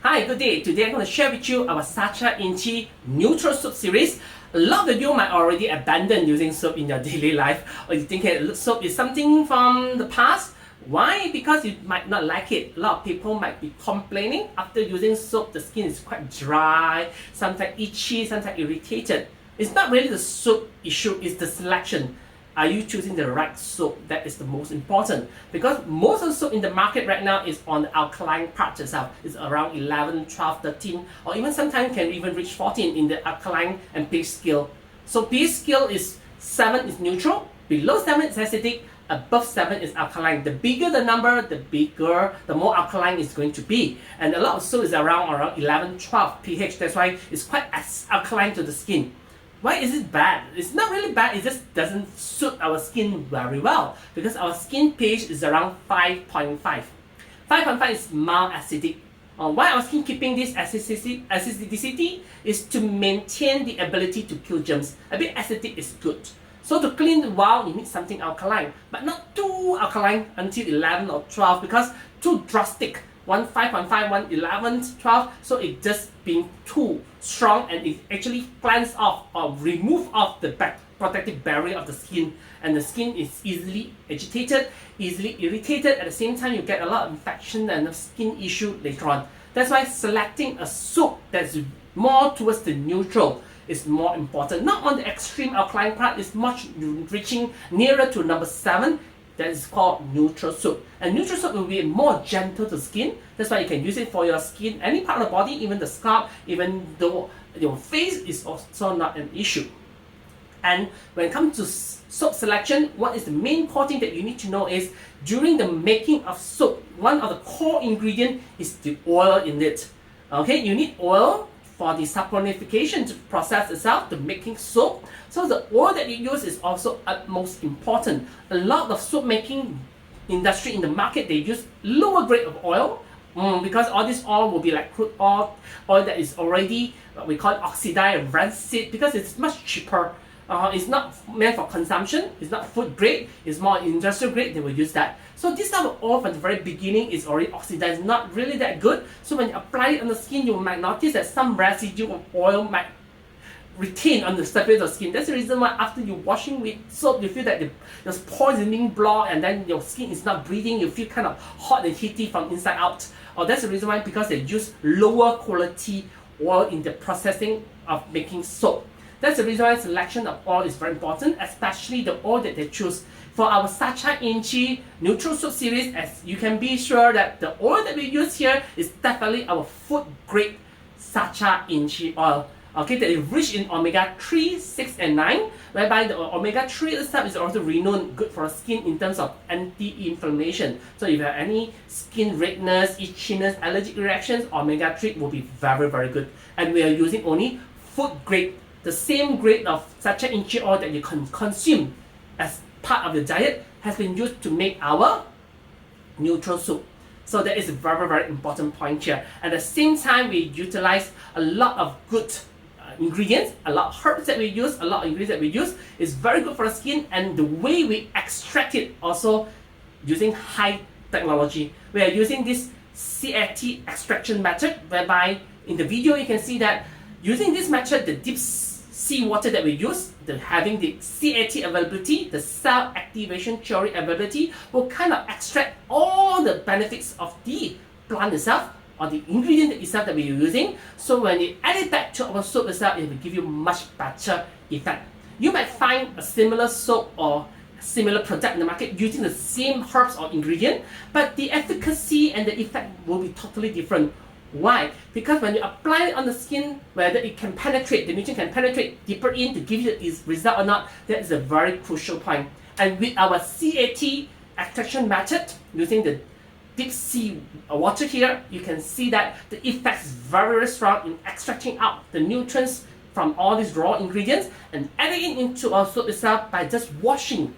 Hi, good day. Today I'm going to share with you our Sacha Inchi neutral soap series. A lot of you might already abandon using soap in your daily life, or you think soap is something from the past. Why? Because you might not like it. A lot of people might be complaining after using soap, the skin is quite dry, sometimes itchy, sometimes irritated. It's not really the soap issue, it's the selection. Are you choosing the right soap? That is the most important, because most of the soap in the market right now is on the alkaline part itself. It's around 11, 12, 13, or even sometimes can even reach 14 in the alkaline and pH scale. So pH scale is 7 is neutral, below 7 is acidic, above 7 is alkaline. The bigger the number, the more alkaline it's going to be. And a lot of soap is around 11, 12 pH. That's why it's quite alkaline to the skin. Why is it bad? It's not really bad, it just doesn't suit our skin very well, because our skin pH is around 5.5. 5.5 is mild acidic. Why our skin keeping this acidicity is to maintain the ability to kill germs. A bit acidic is good. So to clean the wall, you need something alkaline, but not too alkaline until 11 or 12, because too drastic. One 5.5, one 11, 12, so it just being too strong, and it actually cleanse off or remove off the protective barrier of the skin, and the skin is easily agitated, easily irritated. At the same time, you get a lot of infection and skin issue later on. That's why selecting a soap that's more towards the neutral is more important. Not on the extreme alkaline part, is much reaching nearer to number 7. That is called neutral soap. And neutral soap will be more gentle to skin. That's why you can use it for your skin, any part of the body, even the scalp, even though your face is also not an issue. And when it comes to soap selection, what is the main core thing that you need to know is, during the making of soap, one of the core ingredients is the oil in it. Okay, you need oil for the saponification process itself, to making soap. So the oil that you use is also utmost important. A lot of soap making industry in the market, they use lower grade of oil, because all this oil will be like crude oil that is already, we call it oxidized, rancid, because it's much cheaper. It's not meant for consumption, it's not food grade, it's more industrial grade, they will use that. So this type of oil from the very beginning is already oxidized, not really that good. So when you apply it on the skin, you might notice that some residue of oil might retain on the surface of the skin. That's the reason why after you washing with soap, you feel that there's poisoning block, and then your skin is not breathing, you feel kind of hot and heaty from inside out. Or that's the reason why, because they use lower quality oil in the processing of making soap. That's the reason why selection of oil is very important, especially the oil that they choose. For our Sacha Inchi neutral soap series, as you can be sure that the oil that we use here is definitely our food grade Sacha Inchi oil. Okay, that is rich in omega-3, 6, and 9, whereby the omega-3 itself is also renowned good for skin in terms of anti-inflammation. So if you have any skin redness, itchiness, allergic reactions, omega-3 will be very, very good. And we are using only food grade, the same grade of Sacha Inchi oil that you can consume as part of your diet has been used to make our neutral soap. So that is a very, very important point here. At the same time, we utilize a lot of good ingredients, a lot of herbs that we use, a lot of ingredients that we use is very good for the skin, and the way we extract it also using high technology. We are using this CAT extraction method, whereby in the video you can see that using this method, the deep sea water that we use, having the CAT availability, the cell activation theory availability, will kind of extract all the benefits of the plant itself, or the ingredient itself that we are using. So when you add it back to our soap itself, it will give you much better effect. You might find a similar soap or similar product in the market using the same herbs or ingredient, but the efficacy and the effect will be totally different. Why? Because when you apply it on the skin, whether it can penetrate, the nutrient can penetrate deeper in to give you the result or not, that is a very crucial point. And with our CAT extraction method, using the deep sea water here, you can see that the effect is very, very strong in extracting out the nutrients from all these raw ingredients and adding it into our soap itself. By just washing,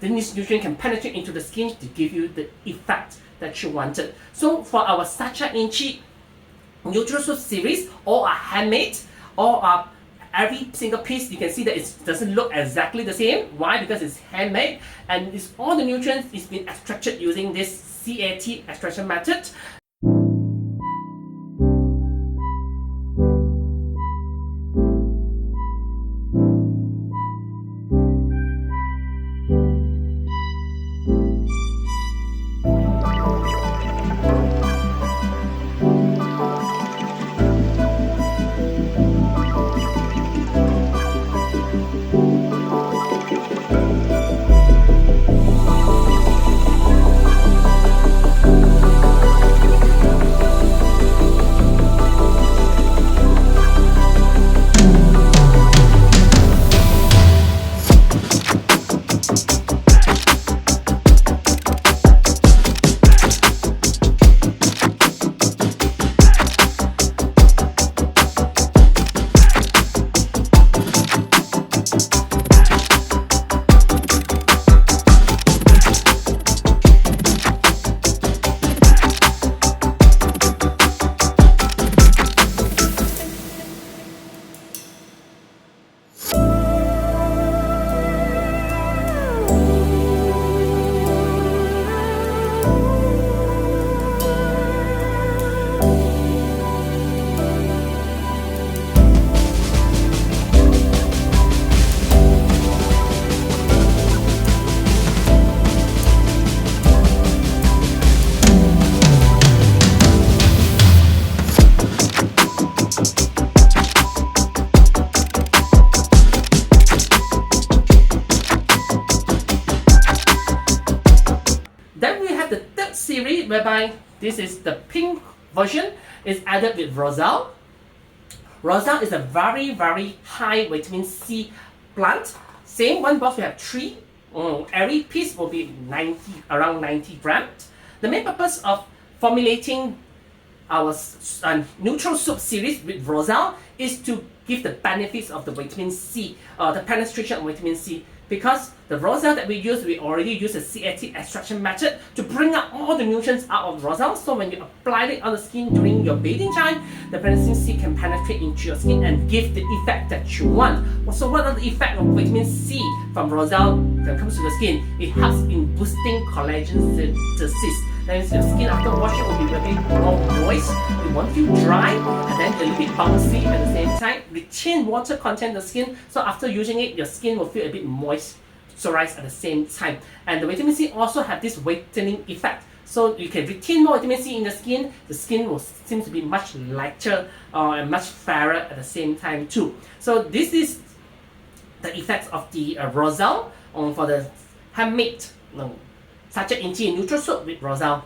then this nutrient can penetrate into the skin to give you the effect that you wanted. So for our Sacha Inchi neutral soap series, all are handmade, all are every single piece. You can see that it doesn't look exactly the same. Why? Because it's handmade, and it's all the nutrients is being extracted using this CAT extraction method. whereby this is the pink version, is added with Rozelle. Rozelle is a very high vitamin C plant. Same one box we have 3. Every piece will be around 90 grams. The main purpose of formulating our neutral soup series with Rozelle is to give the benefits of the vitamin C, the penetration of vitamin C. Because the Rozelle that we use, we already use a C80 extraction method to bring out all the nutrients out of Rozelle. So when you apply it on the skin during your bathing time, the vitamin C can penetrate into your skin and give the effect that you want. So what are the effects of vitamin C from Rozelle when it comes to the skin? It helps in boosting collagen synthesis. That means your skin after washing will be a bit more moist, it won't feel dry, and then a little bit bouncy at the same time. Retain water content in the skin, so after using it, your skin will feel a bit moisturized at the same time. And the vitamin C also have this whitening effect. So you can retain more vitamin C in the skin will seem to be much lighter and much fairer at the same time too. So this is the effects of the Rozelle for the handmade Sacha Inchi Neutral Soap with Rozelle.